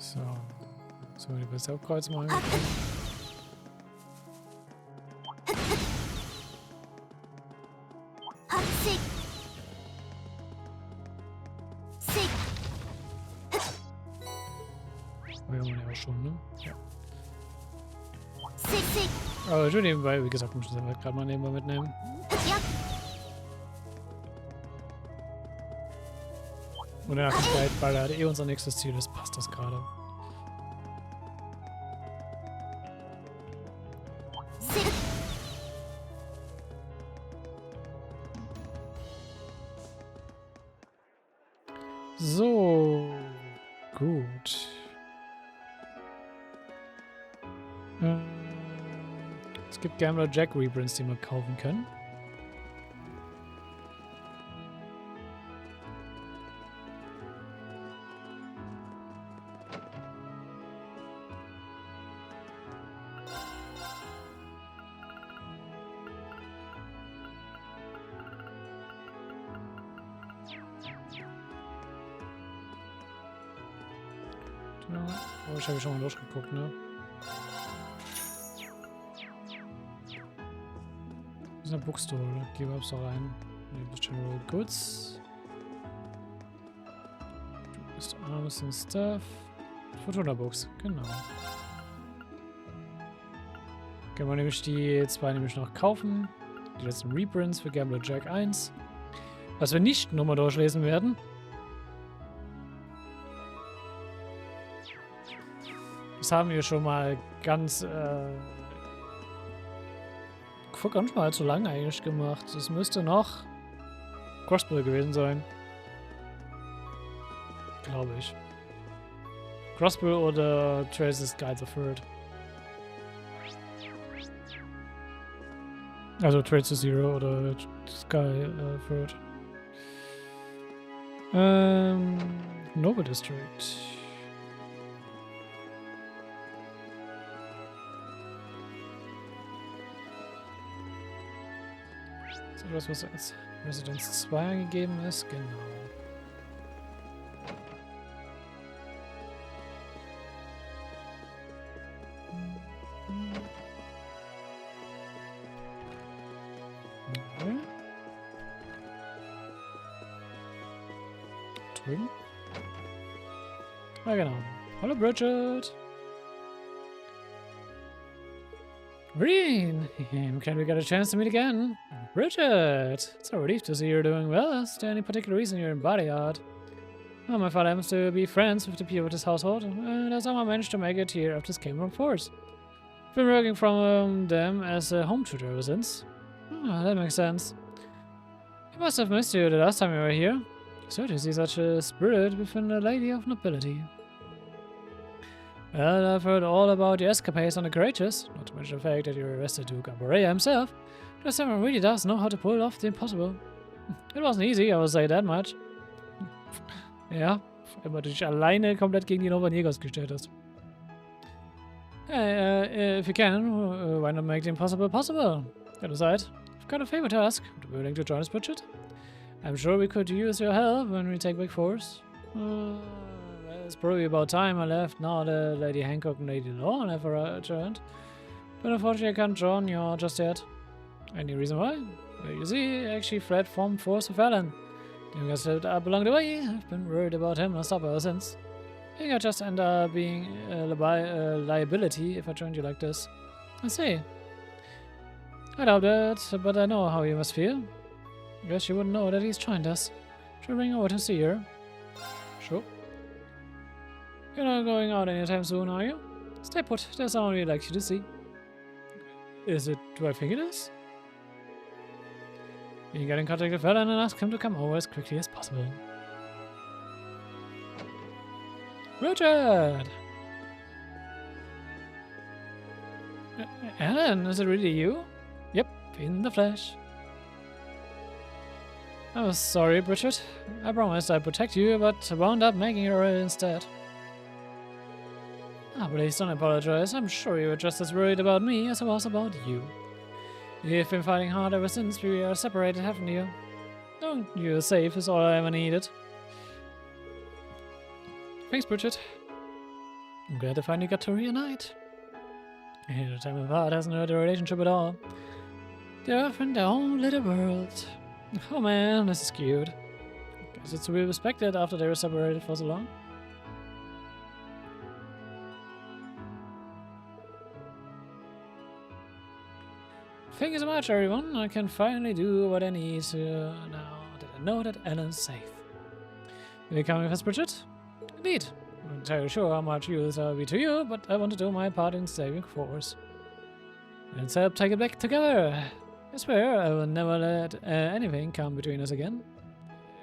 So. So, die beste Kreuz machen. Wir haben ja auch schon, ne? Ja. Aber schon nebenbei, wie gesagt, muss ich das halt gerade mal nebenbei mitnehmen. Und danach kommt Bild, weil er eh unser nächstes Ziel ist, passt das gerade. So, gut. Es gibt Gambler Jack Reprints, die wir kaufen können. Oh, ich habe schon mal durchgeguckt, ne? Das ist eine Bookstore, gehen wir da rein. General Goods. Du bist Arms and Stuff. Fortuna Books, genau. Können wir nämlich die zwei nämlich noch kaufen. Die letzten Reprints für Gambler Jack 1. Was wir nicht nochmal durchlesen werden. Das haben wir schon mal ganz, vor ganz mal zu lang eigentlich gemacht. Das müsste noch Crossbill gewesen sein. Glaube ich. Crossbill oder Traces Guide the Third. Also Trade to Zero oder Sky Third. Noble District. Das, was als Residence 2 angegeben ist, genau. Okay. Drüben. Ah, genau. Hallo, Bridget. Green! I'm glad we got a chance to meet again. Bridget! It's a relief to see you're doing well. Is there any particular reason you're in bodyguard? Oh, my father happens to be friends with the people of this household, and I somehow managed to make it here after this came from force. I've been working from them as a home tutor ever since. Oh, that makes sense. I must have missed you the last time you were here. So to see such a spirit within a lady of nobility. Well, I've heard all about your escapades on the courageous, not to mention the fact that you arrested Duke Amborea himself. But someone really does know how to pull off the impossible. It wasn't easy, I will say that much. Ja, weil du dich alleine komplett gegen die Novaniegos gestellt hast. Hey, if you can, why not make the impossible possible? That aside, I've got a favor to ask. Would you be willing to join us, Bridget? I'm sure we could use your help when we take back force. It's probably about time I left now that Lady Hancock and Lady Law never returned. But unfortunately I can't join you just yet. Any reason why? Well, you see, I actually fled from force with Alan. I guess that I belong the way. I've been worried about him and stop ever since. I think I just end up being a liability if I joined you like this. I see. I doubt that, but I know how you must feel. Guess you wouldn't know that he's joined us. Should ring over to see her. Sure. You're not going out anytime soon, are you? Stay put. There's someone we'd like you to see. Is it? Do I think it is? You can get in contact with Alan and ask him to come over as quickly as possible. Richard! Alan, is it really you? Yep, in the flesh. I was sorry, Bridget. I promised I'd protect you, but wound up making her ill instead. Ah, please don't apologize. I'm sure you were just as worried about me as I was about you. You've been fighting hard ever since we are separated, haven't you? Knowing you're safe is all I ever needed. Thanks, Bridget. I'm glad they finally got to reunite. The time apart hasn't hurt the relationship at all. They're off in their own little world. Oh man, this is cute. Guess it's to be respected after they were separated for so long. Thank you so much, everyone. I can finally do what I need now that I know that Ellen's safe. Will you come with us, Bridget? Indeed. I'm not entirely sure how much use I'll be to you, but I want to do my part in saving Thors. Let's help take it back together. I swear I will never let anything come between us again.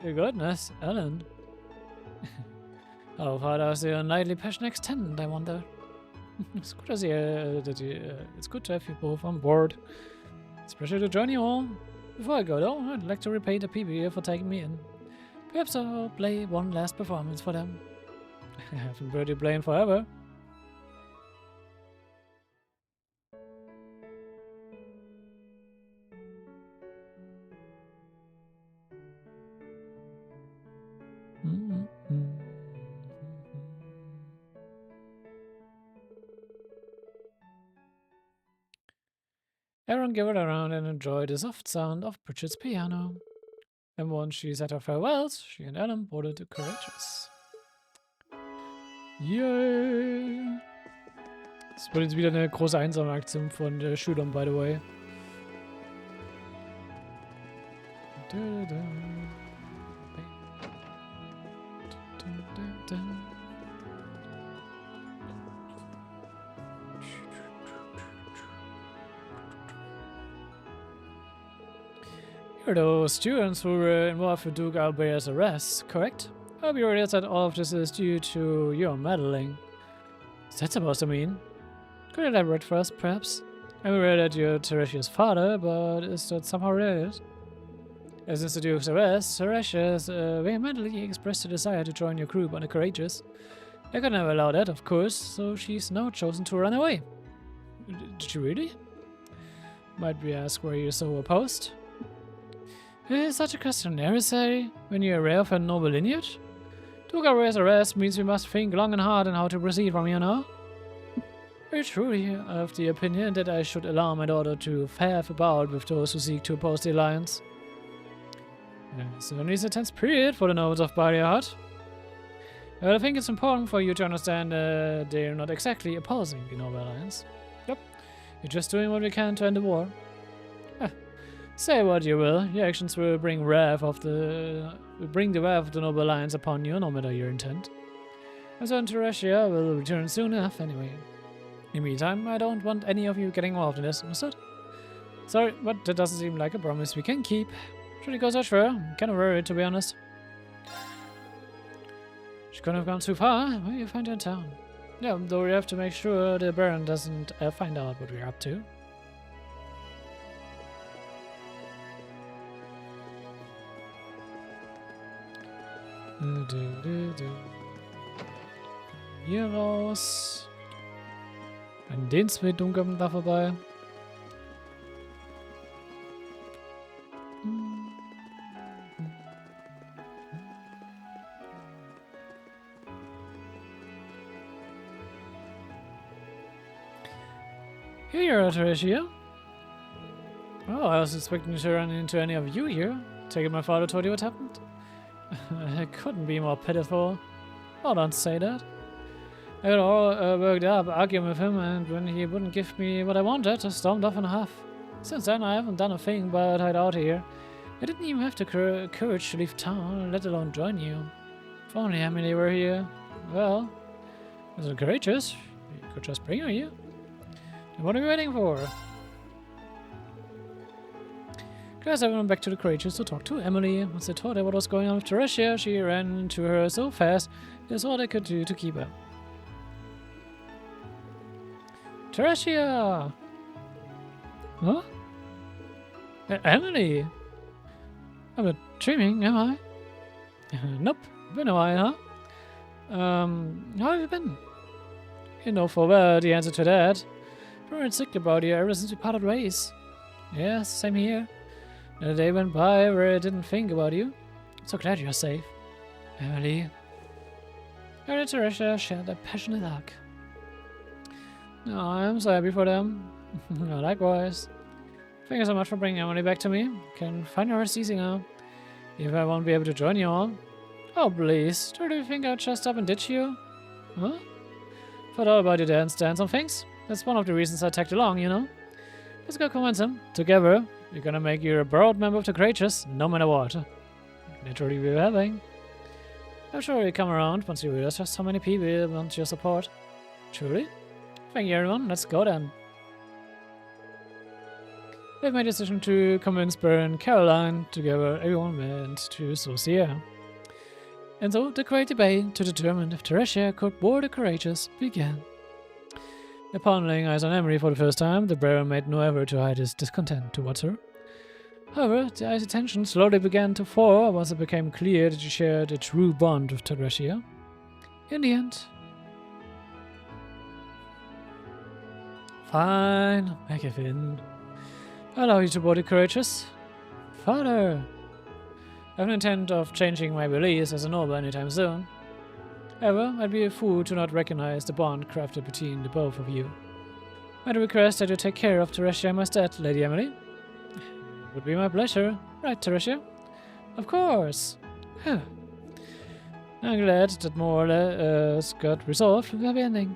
Goodness, Ellen. How far does your nightly passion extend, I wonder? It's good to see it's good to have you both on board. It's a pleasure to join you all. Before I go though, I'd like to repay the people here for taking me in. Perhaps I'll play one last performance for them. I haven't heard you playing forever. Aaron gathered around and enjoyed the soft sound of Bridget's piano. And once she said her farewells, she and Ellen boarded the Courageous. Yay! Das wird jetzt wieder eine große Einsameaktion von der Schülern, by the way. You're those students who were involved with Duke Albert's arrest, correct? I hope you realize that all of this is due to your meddling. What's that supposed to mean? Could you elaborate for us, perhaps? I'm aware that you're Teresia's father, but is that somehow related? Since the Duke's arrest, Teresia has vehemently expressed a desire to join your group on the Courageous. I could never allow that, of course, so she's now chosen to run away. Did you really? Might we ask why you're so opposed? Is such a question necessary when you're aware of her noble lineage? Duke Albert's arrest means we must think long and hard on how to proceed from here now. Are you truly of the opinion that I should allow my daughter to faff about with those who seek to oppose the alliance? Certainly it's a tense period for the nobles of Bariat. But I think it's important for you to understand they're not exactly opposing the Noble Alliance. Yep, you're just doing what we can to end the war. Say what you will, your actions will bring the wrath of the Noble Alliance upon you, no matter your intent. My son Teresia will return soon enough anyway. In the meantime, I don't want any of you getting involved in this, understood? Sorry, but that doesn't seem like a promise we can keep. Should it go such far? I'm kind of worried, to be honest. She couldn't have gone too far. Where do you find her in town? Yeah, though we have to make sure the Baron doesn't find out what we're up to. Hier raus. An den zwei Dunkeln da vorbei. Here you are, Teresia. Oh, I was expecting to run into any of you here. Take it my father told you what happened? It couldn't be more pitiful. Oh, don't say that. I got all worked up arguing with him, and when he wouldn't give me what I wanted, I stormed off in a huff. Since then, I haven't done a thing but hide out here. I didn't even have the courage to leave town, let alone join you. If only Emily were here. Well, isn't courageous. You could just bring her here. And what are we waiting for? Guys, I went back to the Courageous to talk to Emily. Once I told her what was going on with Teresia, she ran to her so fast, there's all I could do to keep her. Teresia! Huh? Emily! I'm not dreaming, am I? Nope. Been a while, huh? How have you been? You know full well the answer to that. I've been sick about you ever since we parted ways. Yeah, same here. Not a day went by where I didn't think about you. I'm so glad you're safe. Emily. Her and Teresia shared a passionate hug. Oh, I'm so happy for them. Likewise. Thank you so much for bringing Emily back to me. Can find her rest easy now. If I won't be able to join you all. Oh, please. Do you think I'll just stop and ditch you? Huh? Thought all about your dance on things. That's one of the reasons I tagged along, you know? Let's go convince him. Together, we're gonna make you a proud member of the Courageous, no matter what. Naturally, we're having. I'm sure you'll come around once you realize just how many people want your support. Truly? Thank you, everyone. Let's go then. We've made a decision to convince Burr and Caroline. Together, everyone went to Saucier. And so, the great debate to determine if Teresia could board the Courageous began. Upon laying eyes on Emery for the first time, the Baron made no effort to hide his discontent towards her. However, the icy tension slowly began to thaw once it became clear that she shared a true bond with Teresia. In the end... Fine, I give in. I allow you to board the Courageous. Father! I have no intent of changing my beliefs as a noble anytime soon. However, I'd be a fool to not recognize the bond crafted between the both of you. I'd request that you take care of Teresia in my stead, Lady Emily. It would be my pleasure. Right, Teresia? Of course. Huh. I'm glad that more or less got resolved with the happy ending.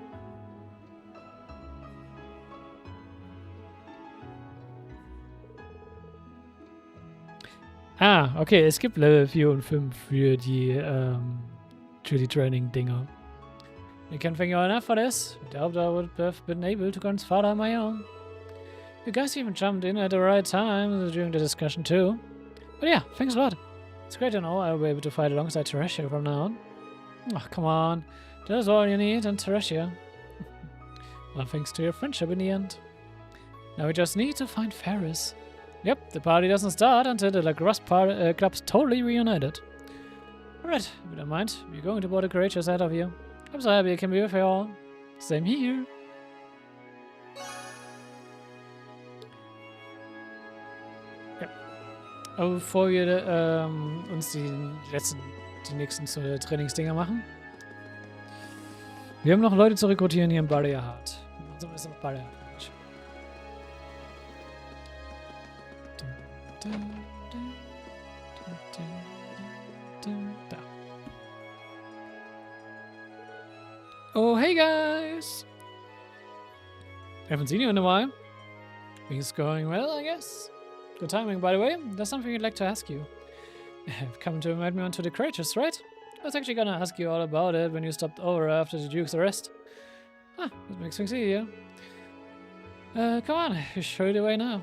Ah, okay, es gibt Level 4 und 5 für die Training-Dinger. You can't thank you enough for this. I doubt I would have been able to convince Father on my own. You guys even jumped in at the right time during the discussion too. But yeah, thanks a lot. It's great to know I'll be able to fight alongside Teresia from now on. Oh, come on. That's all you need, and Teresia. Well, thanks to your friendship in the end. Now we just need to find Ferris. Yep, the party doesn't start until the lacrosse club's totally reunited. Alright, if you don't mind, we're going to board the Courageous ahead of you. I'm so happy I can be with you all. Same here. Ja. Aber bevor wir uns die nächsten Trainingsdinger machen. Wir haben noch Leute zu rekrutieren hier im Barrier Hard. So ist es Barrier Hard. Da. Oh, hey guys! Haven't seen you in a while. Things going well, I guess. Good timing, by the way. There's something I'd like to ask you. You've come to invite me onto the Courageous, right? I was actually gonna ask you all about it when you stopped over after the Duke's arrest. Ah, that makes things easier. Come on, you show you the way now.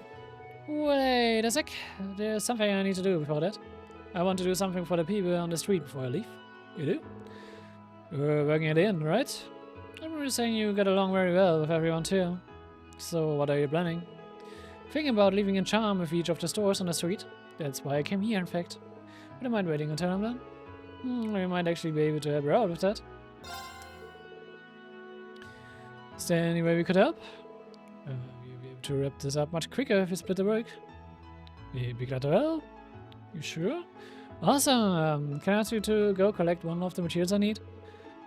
Wait a sec. There's something I need to do before that. I want to do something for the people on the street before I leave. You do? You're working at the inn, right? I remember saying you get along very well with everyone too. So what are you planning? Thinking about leaving a charm with each of the stores on the street. That's why I came here, in fact. Would you mind waiting until I'm done? We might actually be able to help her out with that. Is there any way we could help? We'll be able to wrap this up much quicker if we split the work. We'd be glad to help. You sure? Awesome! Can I ask you to go collect one of the materials I need?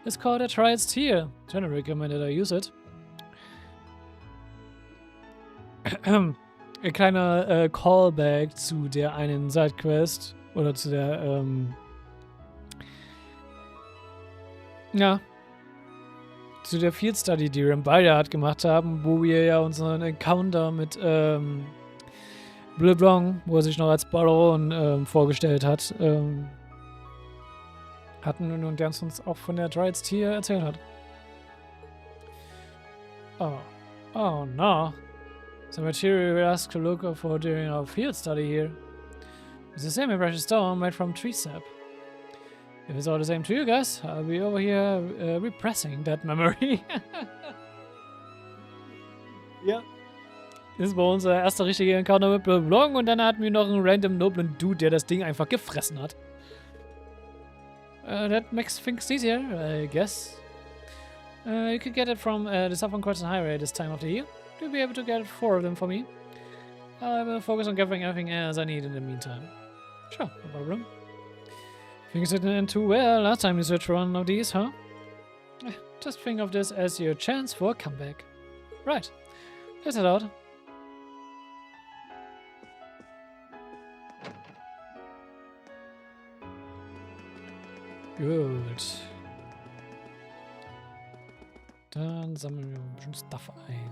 It's called a Thors Military. Generally recommended I use it. Ein kleiner Callback zu der einen Sidequest oder zu der ja, zu der Field Study, die wir im Bild gemacht haben, wo wir ja unseren Encounter mit Blanc, wo er sich noch als Baron vorgestellt hat, hatten und der uns auch von der Thors Military erzählt hat. Oh no. The material we asked to look for during our field study here is a semi-precious stone made from tree sap. If it's all the same to you guys, I'll be over here repressing that memory. Ja. Das war unser erster richtiger Encounter mit Blanc und dann hatten wir noch einen random noblen Dude, der das Ding einfach gefressen hat. That makes things easier, I guess. You could get it from the Southern Kreuzentour highway this time of the year. You'll be able to get 4 of them for me. I will focus on gathering everything else I need in the meantime. Sure, no problem. Things didn't end too well last time you searched for one of these, huh? Just think of this as your chance for a comeback. Right. Let's head out. Gut. Dann sammeln wir ein bisschen Stuff ein.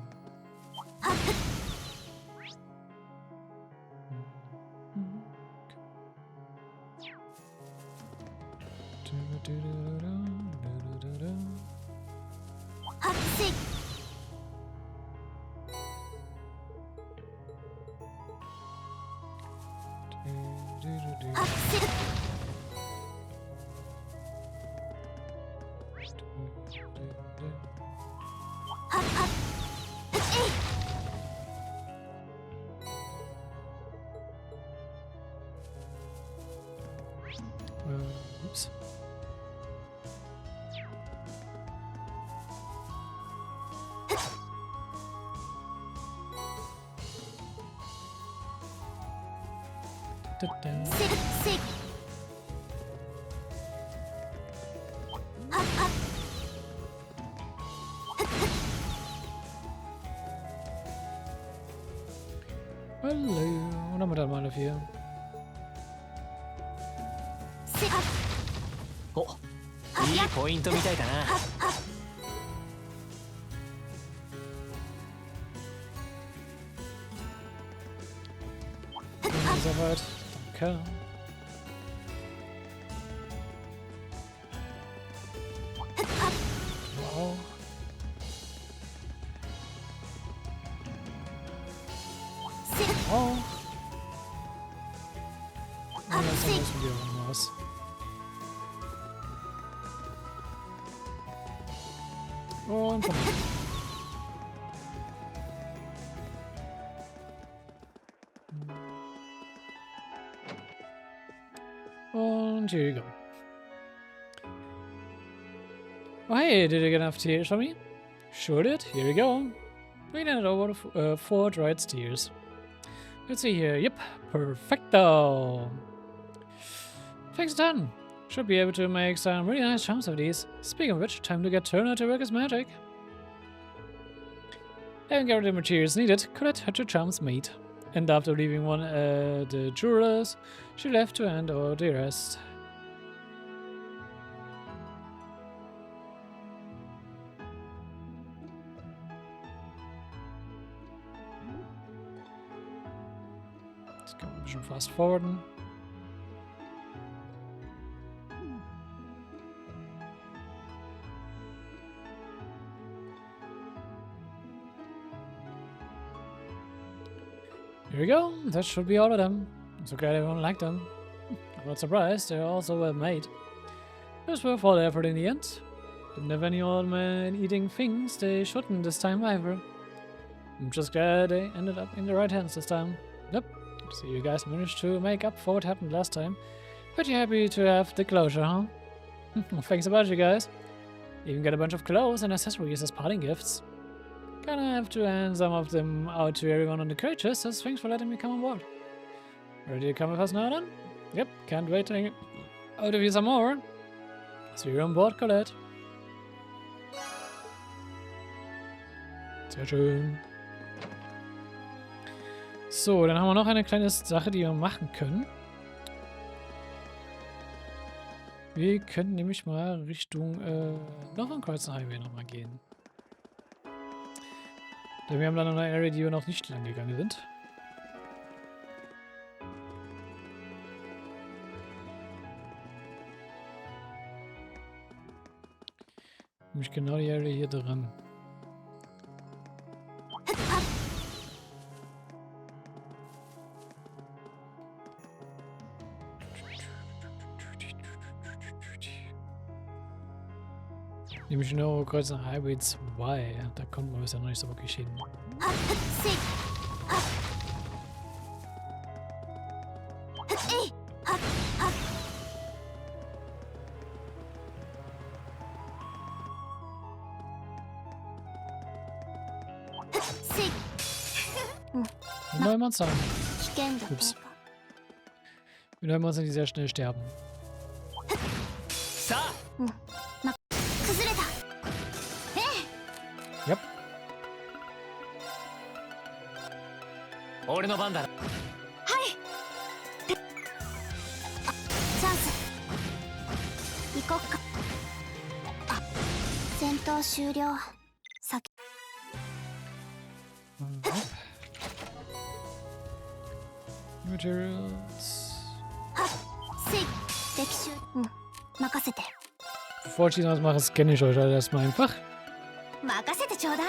Ups. Hallo, und dann dann mal dafür. お、いいポイントみたいだな。Soweit. Danke. Wow. Auch. Und jetzt müssen wir was. Und komm. And here you go. Oh hey, did you get enough tears for me? Sure did. Here you go. We landed over the 4 dried tears. Let's see here. Yep, perfecto. Thanks a ton. Should be able to make some really nice charms of these. Speaking of which, time to get Turner to work his magic. Having gathered the materials needed, Colette had her charms made. And after leaving one at the jeweler's, she left to hand over the rest. Jetzt kann man ein bisschen fast forwarden. Here we go, that should be all of them. I'm so glad everyone liked them. I'm not surprised, they're also well made. It was worth all the effort in the end. Didn't have any old man eating things they shouldn't this time either. I'm just glad they ended up in the right hands this time. Yep, so you guys managed to make up for what happened last time. Pretty happy to have the closure, huh? Thanks a bunch, you guys. Even got a bunch of clothes and accessories as parting gifts. Gonna have to hand some of them out to everyone on the coaches, as thanks for letting me come on board. Ready to come with us now then? Yep, can't wait to hang out of you some more. So you're on board, Colette. Sehr schön. So, dann haben wir noch eine kleine Sache, die wir machen können. Wir könnten nämlich mal Richtung noch ein Kreuzenhighway nochmal gehen. Denn wir haben dann noch eine Area, die wir noch nicht lang gegangen sind. Nämlich genau die Area hier dran. Nämlich nur Kreuzen Highway 2. Da kommt man bisher noch nicht so wirklich hin. Neue Monster. Ups. Wir neuen Monster, die sehr schnell sterben. Yep. こ俺の番だな。はいチャンス行こっか。あ、戦闘終了。先 Materials. はっせい敵襲任せて Bevor ich das mache, scanne ich euch halt erstmal einfach. 任せてちょうだい。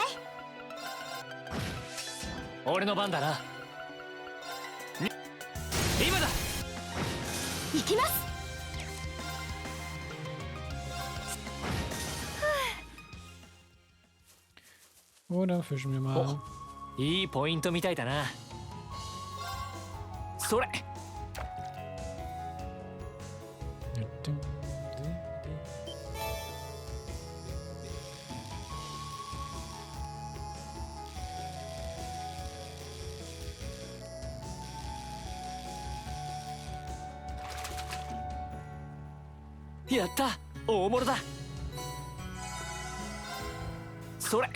俺の番だな。今だ。行きます。 Oder fischen wir mal. いいポイントみたいだな。それ。やった、大物だ。それ。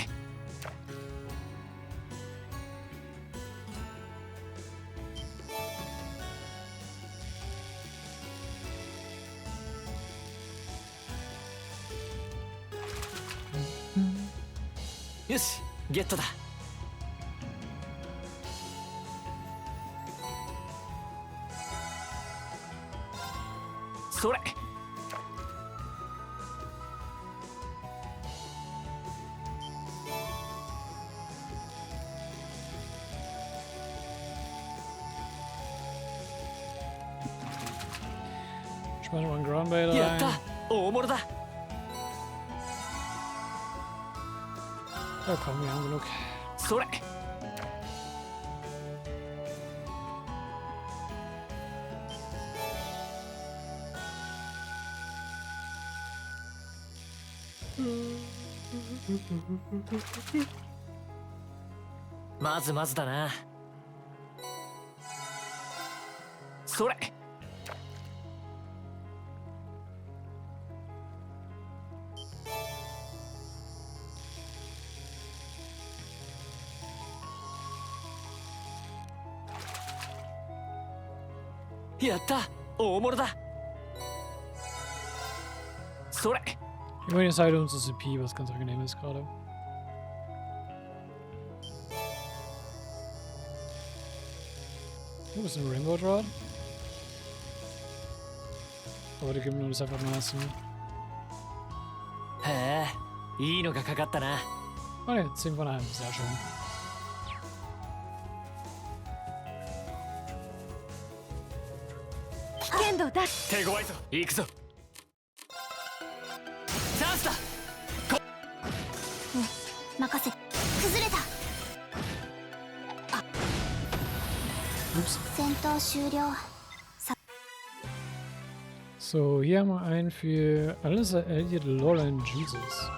よし、ゲットだ。それ。Ich mache mal einen Groundbait やっ rein. た、大物だ。 Ja, komm, wir haben genug. それ。まずまずだな。それ。やった、大物だ。それ。 Immerhin ist halt unsere CP, was ganz angenehm ist gerade. Wo ist ein Rainbow Rod? Aber die geben uns einfach mal so. へえ、いいのがかかったな。 Oh ne, 10 von 1, sehr schön. 危険度だ。手強いぞ、行くぞ。チャンスだ。任せ。崩れた。 Ups. 戦闘終了。 So, hier haben wir einen für alles erledigt LOL and Jesus. Oh.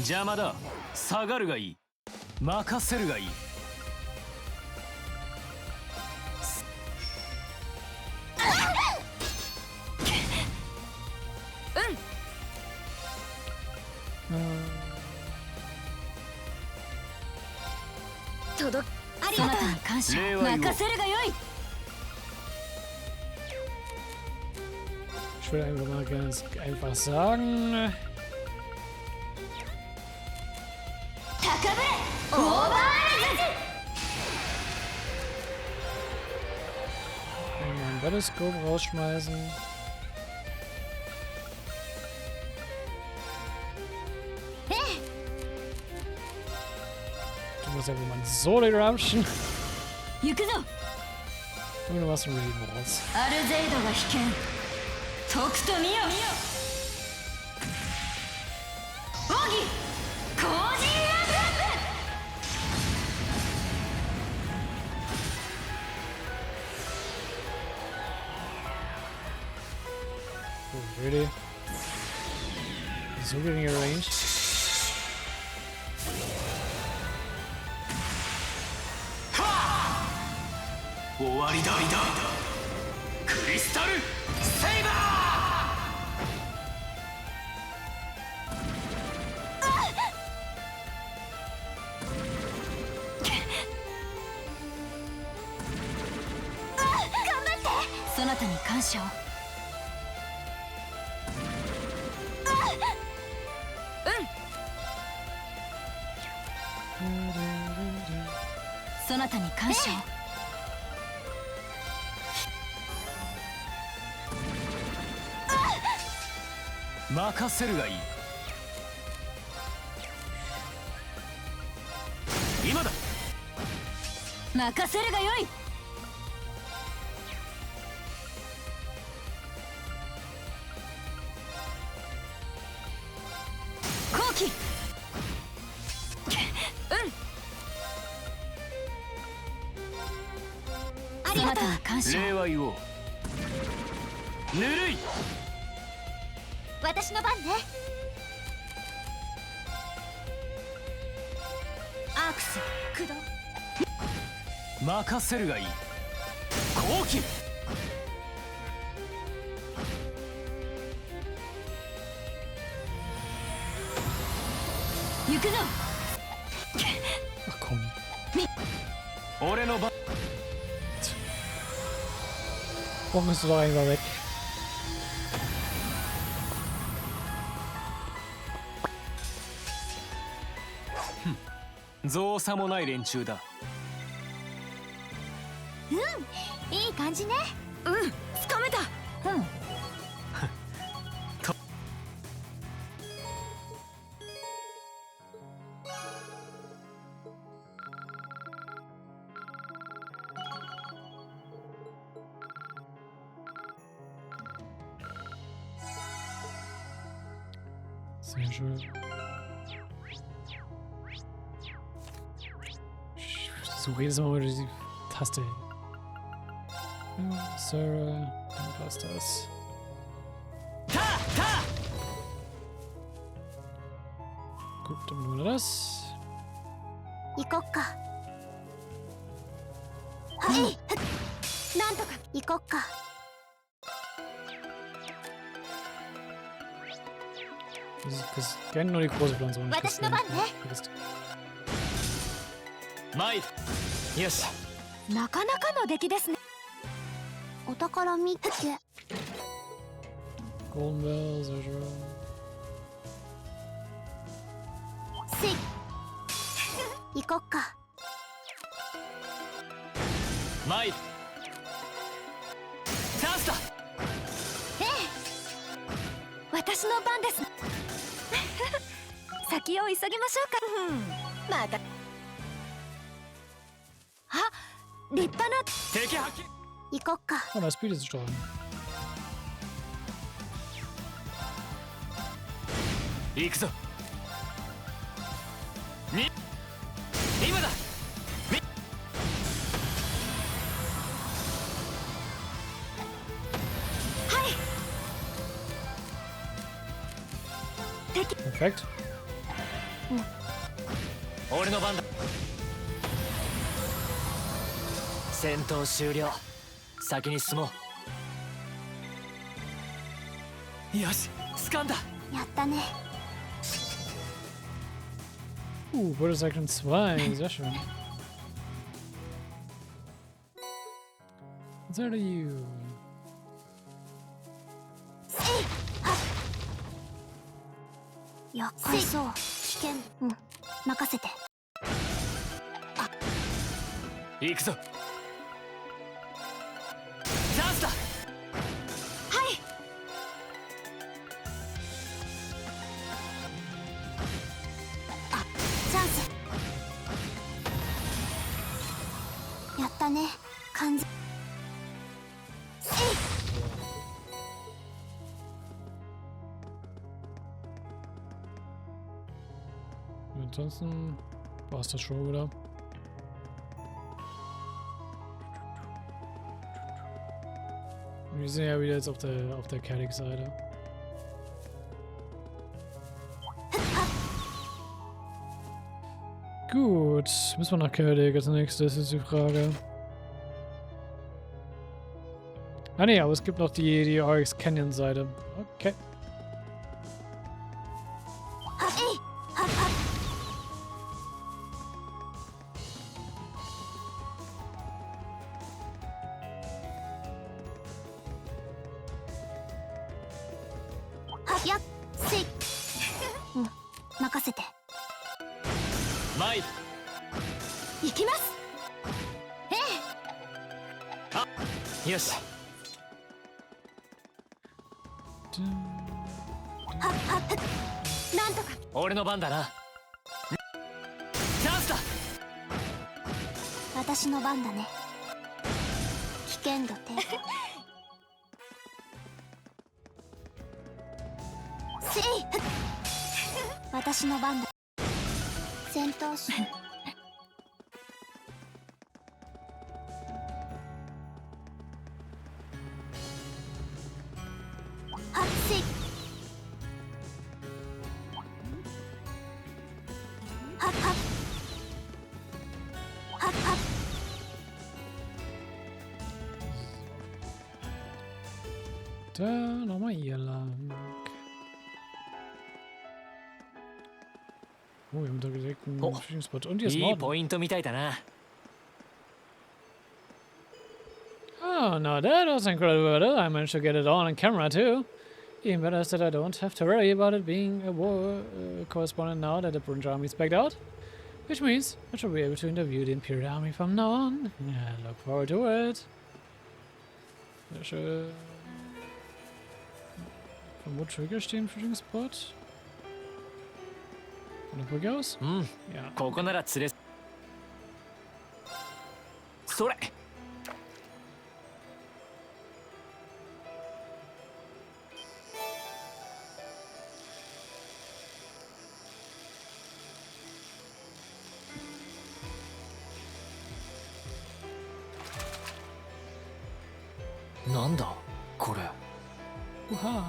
邪魔だ。下がるがいい。任せるがいい。届く。ありがとう。感謝。任せるがよい。 Ich will einfach mal ganz einfach sagen. 高ぶれ。オーバーライ Einen Battlescope rausschmeißen. Du musst einfach mal ein Solo Eruption. 行くぞ。 Und du machst einen Raid raus. アルゼイドが危険。とくと見よ。奥義。工事アップ。 Oh, really? So geringe Range. Crystal Saber! そなたに感謝を。そなたに感謝を。任せるがいい。今だ。任せるがよい。後期。ありがとう。感謝。礼は言おう。ぬるい。私の番ね。アークス駆動。任せるがいい。後期。行くぞ。Ach komm. 俺の番。 Warum bist du doch einfach weg? 造作もない連中だ。いい感じね。つかめた。Sehr schön. So jedes Mal wieder die Taste. Unsere, dann passt das. Gut, dann machen wir das. 行こっか。はい。なんとか行こっか。Das kennen nur die große Pflanze. Und nicht das Warte, Vergisst. 参る。よし。なかなかの出来ですね。お宝見つけ。 Golden Bell, sehr schön. せい。行こっか。参る。チャンスだ。ええ。私の番です。先を急ぎましょうか。また。あ、立派な。敵発見。行こっか。 Oh, da ist Bild zu steuern. 行くぞ。今だ。はい。敵。Perfekt. 俺の番だ。戦闘終了。先に進もう。よし、掴んだ。やったね。Bürgerkrieg 2, sehr schön. Unser Leben. やっかいそう。危険。任せて。行くぞ。チャンスだ。はい。チャンス。やったね。完全。Ansonsten war es das schon wieder. Wir sind ja wieder jetzt auf der Kerlig-Seite. Gut, müssen wir nach Kerdig als nächstes, ist die Frage. Ah ne, aber es gibt noch die Oryx Canyon Seite. Okay. Ja,せい。うん、任せて。参る。行きます。よし。なんとか。俺の番だな。チャンスだ。私の番だね。危険度低下。せい。私の番だ。戦闘手。はっせい。はっはっ。はっはっ。Da nochmal hier lang. Oh, wir haben da direkt einen Flüchtlingsspot. Und hier ist いい Norden. ポイントみたいだな。 Oh, now that was incredible. I managed to get it on camera too. Even better is that I don't have to worry about it being a war correspondent now that the British army is backed out. Which means I should be able to interview the Imperial Army from now on. Yeah, look forward to it. Sehr schön. Von wo Trigger stehen für den Spot? Von der Brücke aus? うん。 Ja. ここなら釣れ。それ。なんだこれ。 Uha.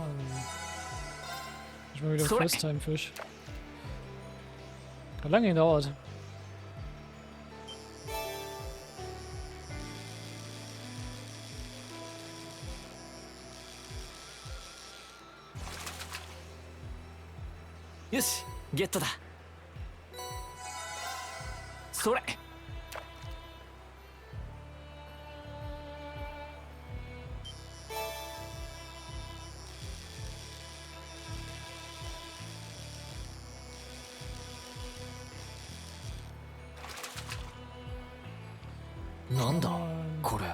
Ich mal wieder Sorry. First-Time-Fisch. Hat lange gedauert.よし、ゲットだ。それ。なんだこれ。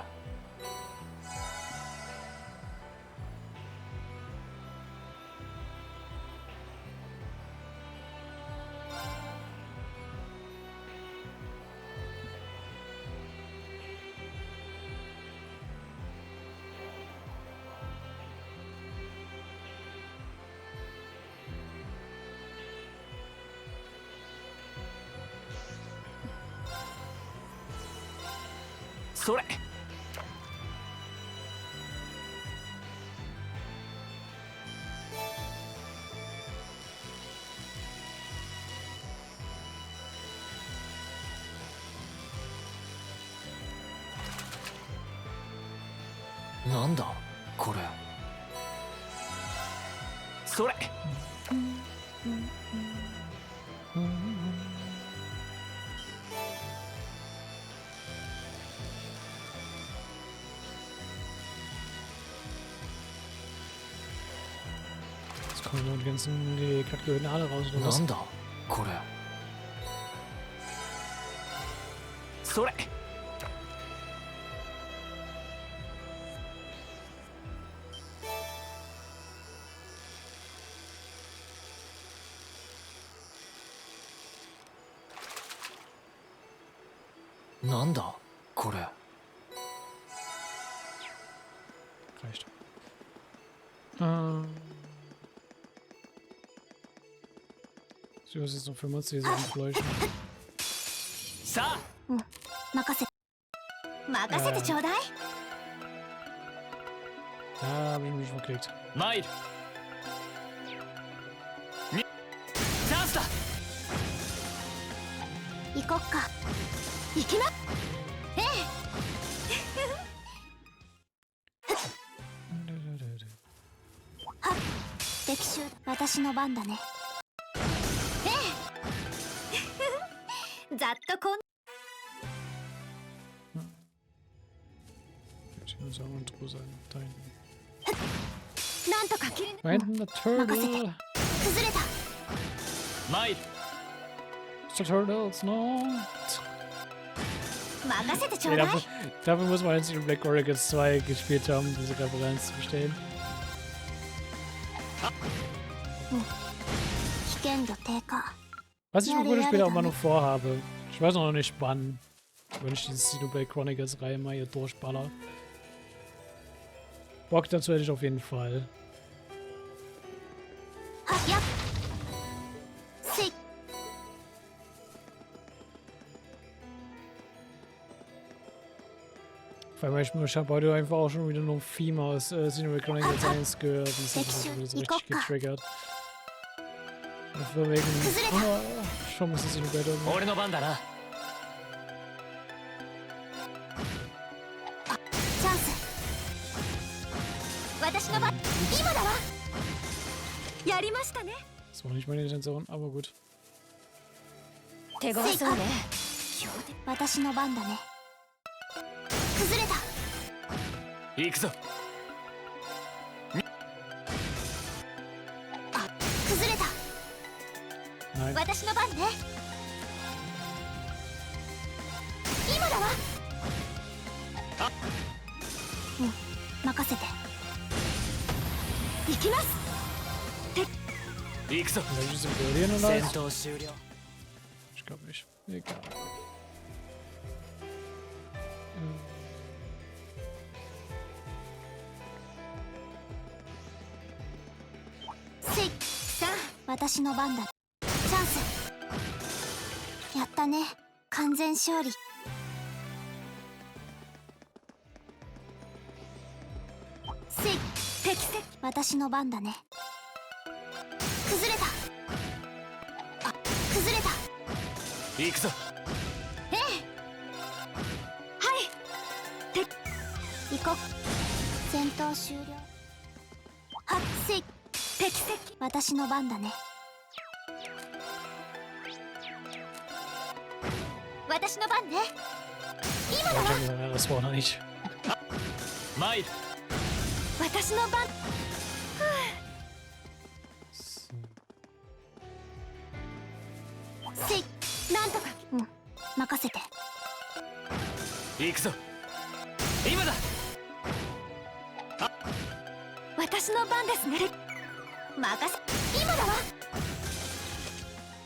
それ。なんだこれ。それ。Jetzt kommen nur die Kategorien alle raus. Oder な was? んだこれ。それ。なんだこれ。 Reicht. So, was ist noch für Monster, die sich leuchten? さあ。うん、任せてちょうだい。 Da habe ich mich verklickt. 参る。チャンスだ。行こっか。きまええはっ歴史私の番だねええざっとこん Soll unser sein. Da hinten. なんとか切り Da hinten der Turtle. 崩れた参る The Turtles, no. 任せてちょ Nee, うだい dafür muss man jetzt die Black Oracles 2 gespielt haben, um diese Referenz zu verstehen. 危険度低下 Was ich mit guten Spielen auch mal noch vorhabe. Ich weiß noch nicht wann. Wenn ich diese Xenoblade Chronicles Reihe mal hier durchballer. Bock dazu hätte ich auf jeden Fall. はっやっせい Vor allem, ich habe heute einfach auch schon wieder nur Theme aus Xenoblade Chronicles 1 gehört. Die sind so richtig getriggert. Von wegen, schon muss es Xenoblade irgendwie. 俺の番だなチャンス私の番今だわやりましたね Das war nicht meine Intention, aber gut. 手強そうね私の番だね崩れた行くぞ崩れた Nein. 私の番ね今だわうん任せて行きます行くぞ Soll ich symbolieren oder 戦 was? 闘終了 Ich glaube nicht. Egal.せいさあ私の番だチャンスやったね完全勝利せい適正私の番だね崩れたあ崩れた行くぞええはいて行こう戦闘終了はっせい適正私の番だね私の番ね今だわ Ja, das war noch nicht. 参る私の番せいなんとかうん任せて行くぞ今だ私の番ですね任せ今だわ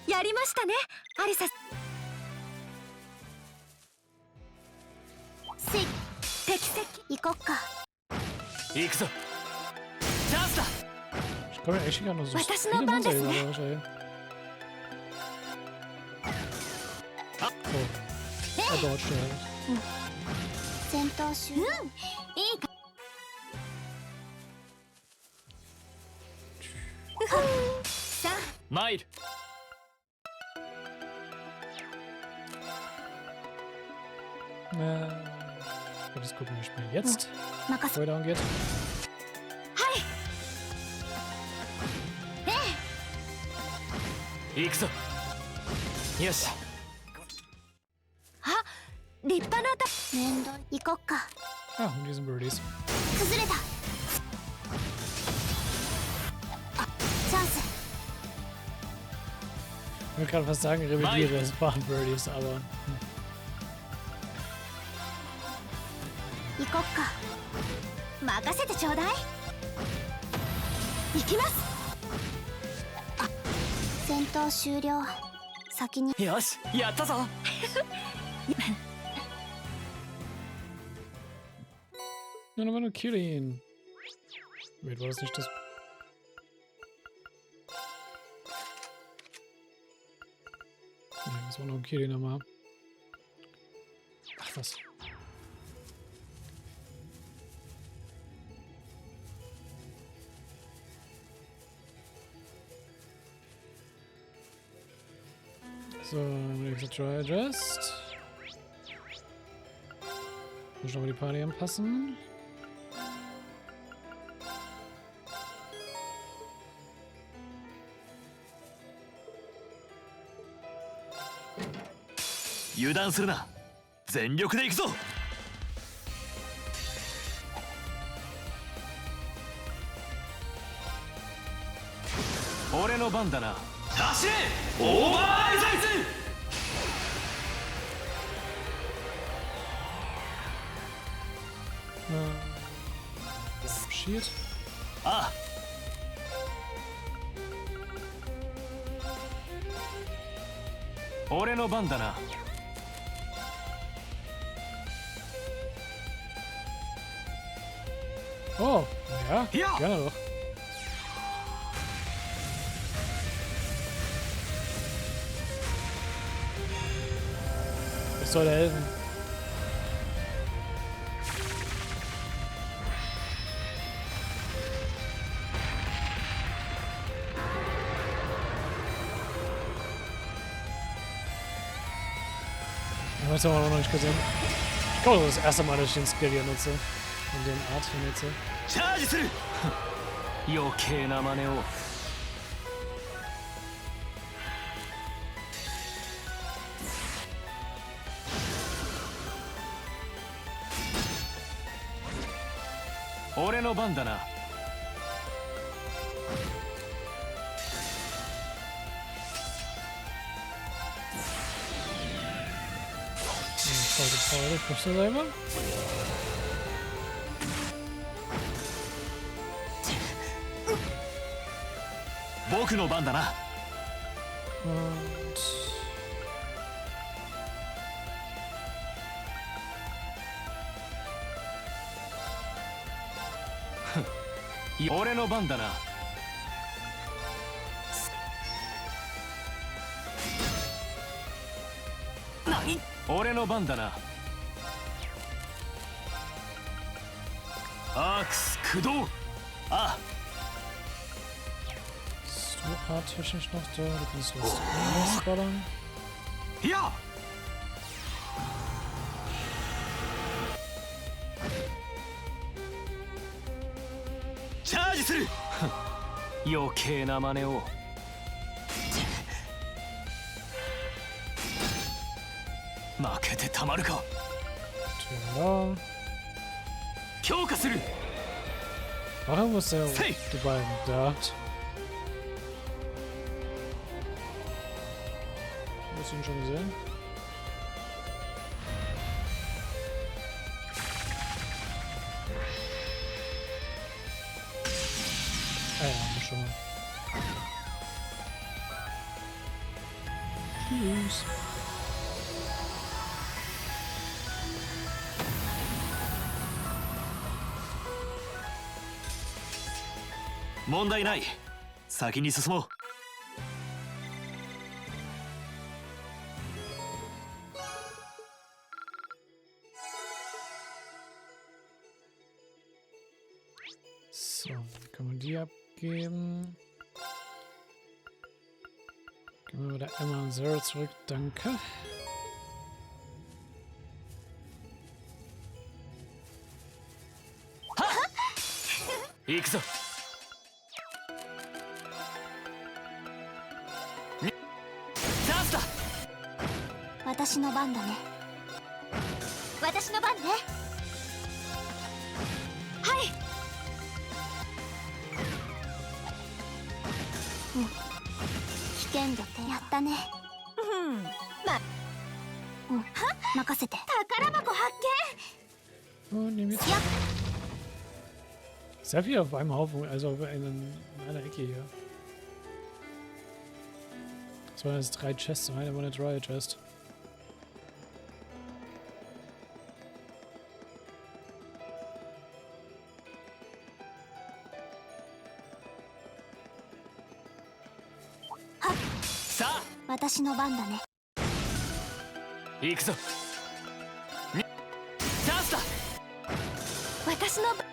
やりましたねアリサせい適正行こっか行くぞチャンスだ Ich komme mir echt gar nicht so Was viele noch Band Monster ist, ne? überrascht, ey. Oh. Er dodgt halt. 戦闘終了いいかさあ参る Das gucken wir spielen jetzt. 任せ Bevor er down geht. はい行くぞよしあ立派なた面倒行こっか Ah, und die sind Birdies. 崩れたあチャンス Ich wollte gerade fast sagen, revidiere, es waren Birdies, aber. 行こっか任せてちょうだい行きますあ戦闘終了先によしやったぞ Ja, aber nur Kirin. Wait, war das nicht das. Nee, das war noch ein Kirin nochmal. Ach, was? So, next try just. Muss noch mal die Party anpassen. Ore no ban da na. Hashire! Over Einsatz! Shield. Ah! Ore no ban da na. Oh, ja, Ja. gerne doch. Das soll helfen. Das haben wir noch nicht gesehen. Ich glaube, das ist das erste Mal, dass ich den Skill hier nutze. In den Art hier nutze. Charge する余計な真似を俺の番だな Freude, pusht er selber. Boku no ban da na. Und... Ore no ban da na. Nani? Ore no ban da na. Axe Kudo. Ah. Du technisch noch da, du kannst was ballern. Ja. Charge する余計な真似を負けてたまるか Tja. 強化する Warum muss der die beiden da? Hast du ihn schon gesehen? Ah ja, schon mal. Tschüss. Mondai nai. 先に進もう So, dann kann man die abgeben. Gehen wir wieder einmal unsere zurück, danke. Ikzo. 私の番だね。私の番ね。はい。うん。危険度ってやったね。うん。は？任せて。宝箱発見。 Und nehmen jetzt. Ja. Sehr viel auf einem Haufen, also in einer Ecke hier. Das waren jetzt 3 Chests, eine war eine Trial Chest. Sa! 私の番だね。行くぞ。チャンスだ。私の番。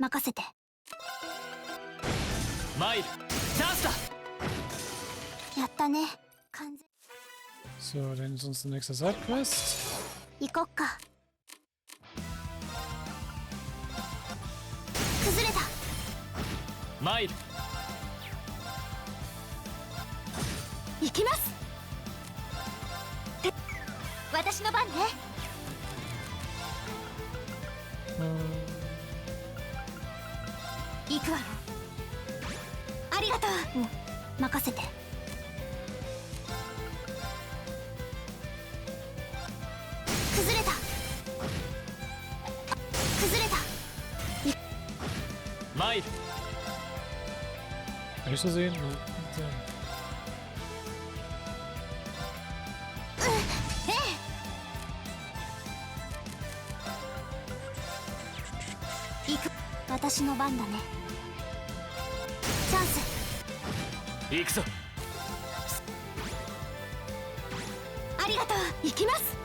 任せて。参る。チャンスだ。やったね。完全。 So, dann ist uns die nächste Sidequest. 行こっか。崩れた。参る。行きます。私の番ね。行くわよ。ありがとう。うん、任せて。崩れた。崩れた。参る。 Kann ich so sehen? Nein. Ja. 行く。私の番だね。チャンス。行くぞ。ありがとう。行きます。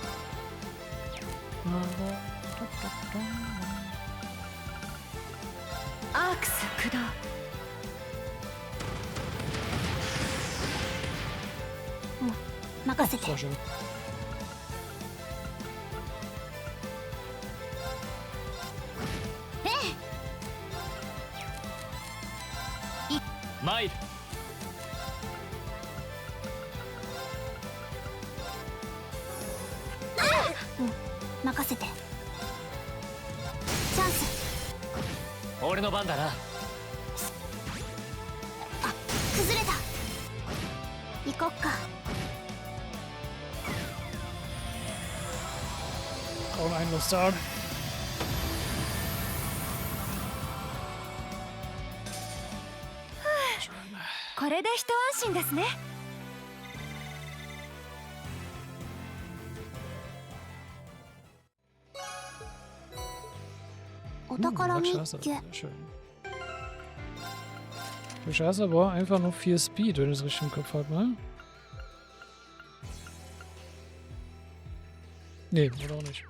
アークス駆動。うん、任せて。 Sehr schön. 参る。うん、任せて。チャンス。俺の番だな。あ、崩れた。行こっか。 Auch ein Einlusttag. これで一安心ですね。お宝日 Wachstraße, 記。 sehr schön. Wachstraße aber einfach nur 4 Speed, wenn ich es richtig im Kopf habe, ne? Nee, oder auch nicht.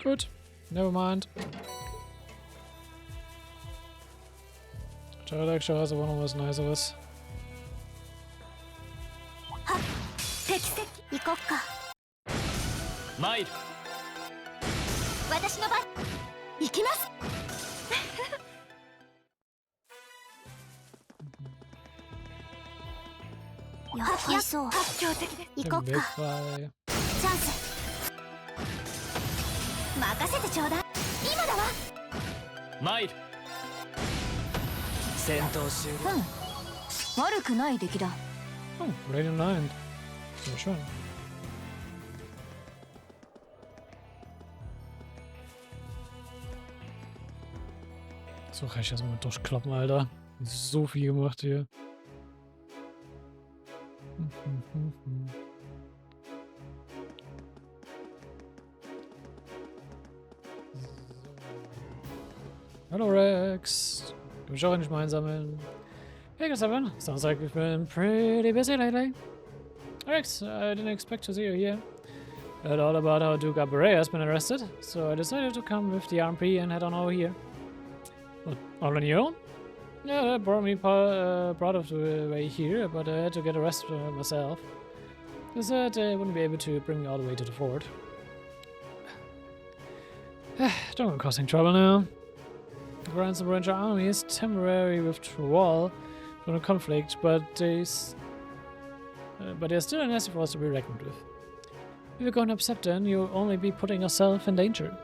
Gut, nevermind. Wachstraße aber noch was Niceres. 適切。行こっか。参る。私の番。行きます。よっそう。発狂的で。行こっ Bin か。 Mechfights. チャンス。任せてちょうだい。今だわ。参る。戦闘終了。うん。悪くない出来だ。Oh, Radiant Nine. Sehr schön. So kann ich das mal durchklappen, Alter. So viel gemacht hier. Hallo Rex. Du willst auch endlich mal einsammeln. Hey, Seven. Sounds like we've been pretty busy lately. Rex, I didn't expect to see you here. Heard all about how Duke Abaret has been arrested, so I decided to come with the RMP and head on over here. What, all on your own? Yeah, that brought me part of the way here, but I had to get arrested myself. They said they wouldn't be able to bring me all the way to the fort. Don't go causing trouble now. The Grand Ranger army is temporary withdrawal from the conflict, but they're still a nasty force to be reckoned with. If you're going to upset them, you'll only be putting yourself in danger.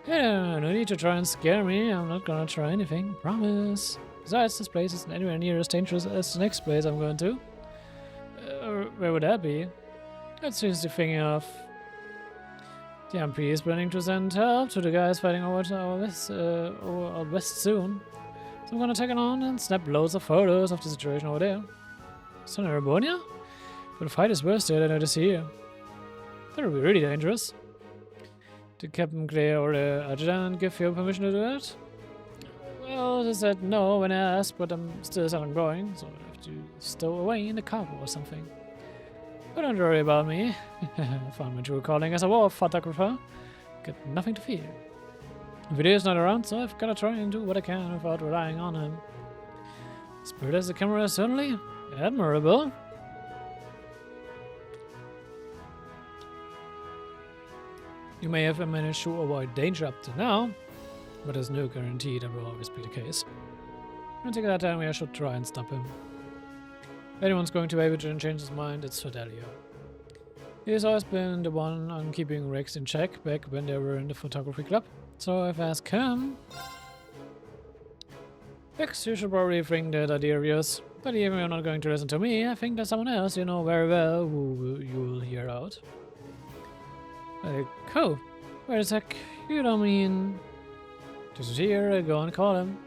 Yeah, no need to try and scare me. I'm not gonna try anything, promise. Besides, this place isn't anywhere near as dangerous as the next place I'm going to. Where would that be? That's seriously thinking of. The MP is planning to send help to the guys fighting over to our west soon. So I'm gonna take it on and snap loads of photos of the situation over there. Son of Arabonia? But the fight is worse there than it is here. That would be really dangerous. Did Captain Claire or the adjutant give you permission to do that? Well, they said no when I asked, but I'm still set on going, so I have to stow away in the cargo or something. But don't worry about me. I found my true calling as a war photographer. Got nothing to fear. Video is not around, so I've gotta try and do what I can without relying on him. Spirit as the camera is certainly admirable. You may have managed to avoid danger up to now, but there's no guarantee that will always be the case. I think that time I should try and stop him. If anyone's going to be able to change his mind, it's Fidelio. He's always been the one on keeping Rex in check back when they were in the photography club. So if I ask him... Rex, you should probably think that idea of yours. But even if you're not going to listen to me, I think there's someone else you know very well who you'll hear out. Cool. Wait a sec. You don't mean... This is here, go and call him.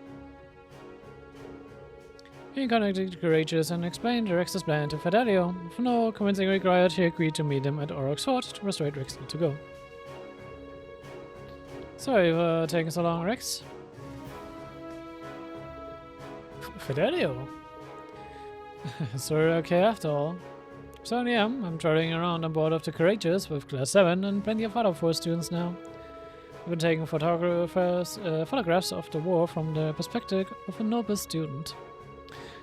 He contacted Courageous and explained Rex's plan to Fidelio. For no convincing required, he agreed to meet him at Oroc's Fort to persuade Rex not to go. Sorry for taking so long, Rex. Fidelio? Sorry, okay after all. So yeah, I'm traveling around on board of the Courageous with Class 7 and plenty of other 4 students now. I've been taking photographs of the war from the perspective of a noble student.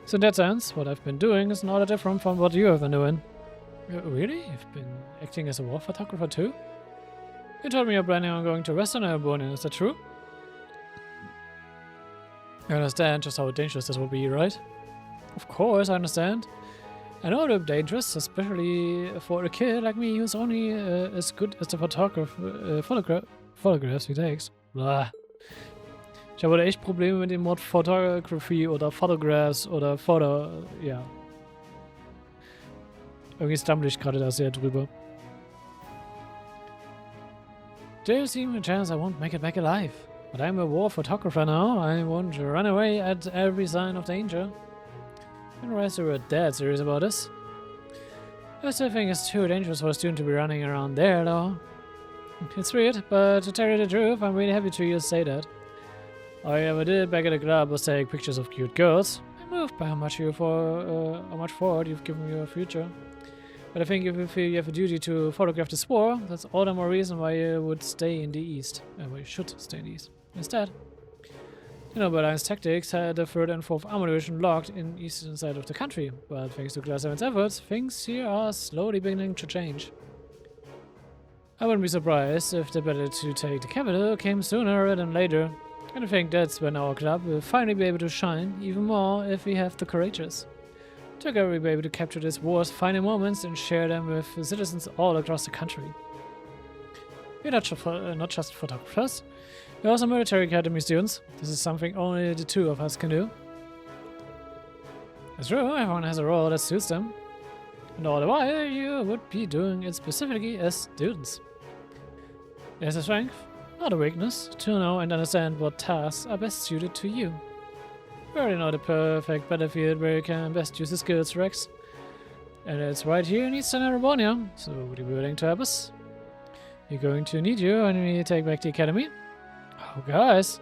So in that sense, what I've been doing is not different from what you have been doing. Really? You've been acting as a war photographer too? You told me you're planning on going to Western Albania, is that true? I understand just how dangerous this will be, right? Of course, I understand. I know they're dangerous, especially for a kid like me who's only as good as the photographs he takes. Blah. Ich habe da echt Probleme mit dem Wort Photography oder Photographs oder Photo... ja. Irgendwie stammle ich gerade da sehr drüber. There's even a chance I won't make it back alive. But I'm a war photographer now. I won't run away at every sign of danger. I didn't realize you were dead serious about this. I still think it's too dangerous for a student to be running around there, though. It's weird, but to tell you the truth, I'm really happy to hear you say that. All I ever did back at the club was take pictures of cute girls. I'm moved by how much forward you've given your future. But I think if you feel you have a duty to photograph this war, that's all the more reason why you would stay in the East. Why you should stay in the East. Instead. You know, Berlin's tactics had the 3rd and 4th Armor Division locked in eastern side of the country. But thanks to Class 7's efforts, things here are slowly beginning to change. I wouldn't be surprised if the battle to take the capital came sooner rather than later. And I think that's when our club will finally be able to shine even more if we have the Courageous. Together we'll be able to capture this war's final moments and share them with citizens all across the country. We're not just photographers, we're also military academy students. This is something only the 2 of us can do. It's true, everyone has a role that suits them. And all the while you would be doing it specifically as students. There's a strength, not a weakness, to know and understand what tasks are best suited to you. We already know the perfect battlefield where you can best use the skills, Rex. And it's right here in Eastern Albania, so would you be willing to help us? We're going to need you when we take back the academy. Oh, guys.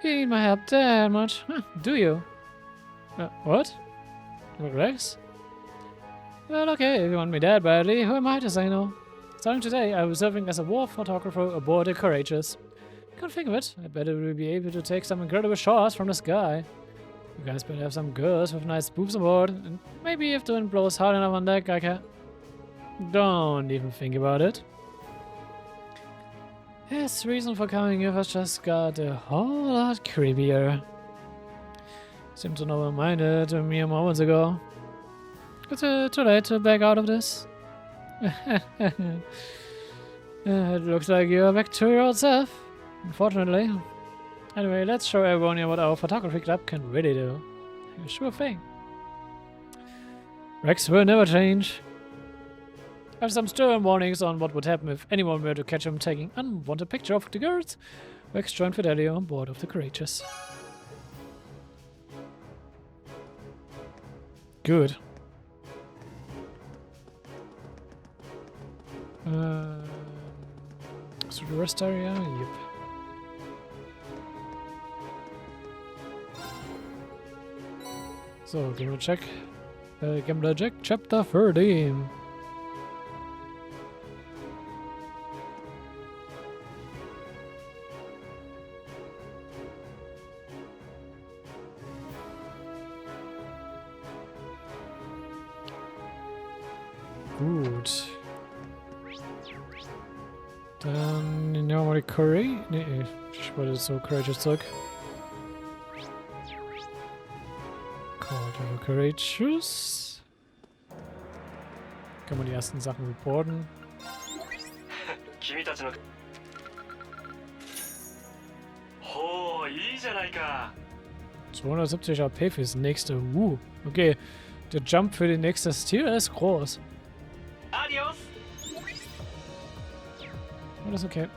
You need my help that much, huh, do you? What? Rex? Well, okay, if you want me that badly, who am I to say no? Starting today, I was serving as a war photographer aboard the Courageous. Can't think of it. I bet we'll be able to take some incredible shots from the sky. You guys better have some girls with nice boobs on board, and maybe if the wind blows hard enough on deck, I can... Don't even think about it. His reason for coming with us just got a whole lot creepier. Seemed to know minded mere moments ago. It's too late to back out of this. It looks like you're back to your old self. Unfortunately. Anyway, let's show everyone what our photography club can really do. Sure thing. Rex will never change. I have some stern warnings on what would happen if anyone were to catch him taking unwanted picture of the girls. Rex joined Fidelio on board of the Courageous. Good. So the rest area? Yep. So, Gambler check. Gambler check, chapter 13. Gut. Dann nehmen wir mal die Curry. Nee, ich wollte so Courageous zurück. Call to Courageous. Kann man die ersten Sachen reporten. 君たちのほういいじゃないか 270 AP fürs nächste. Okay. Der Jump für den nächstes Tier ist groß. Adios Aber das ist okay.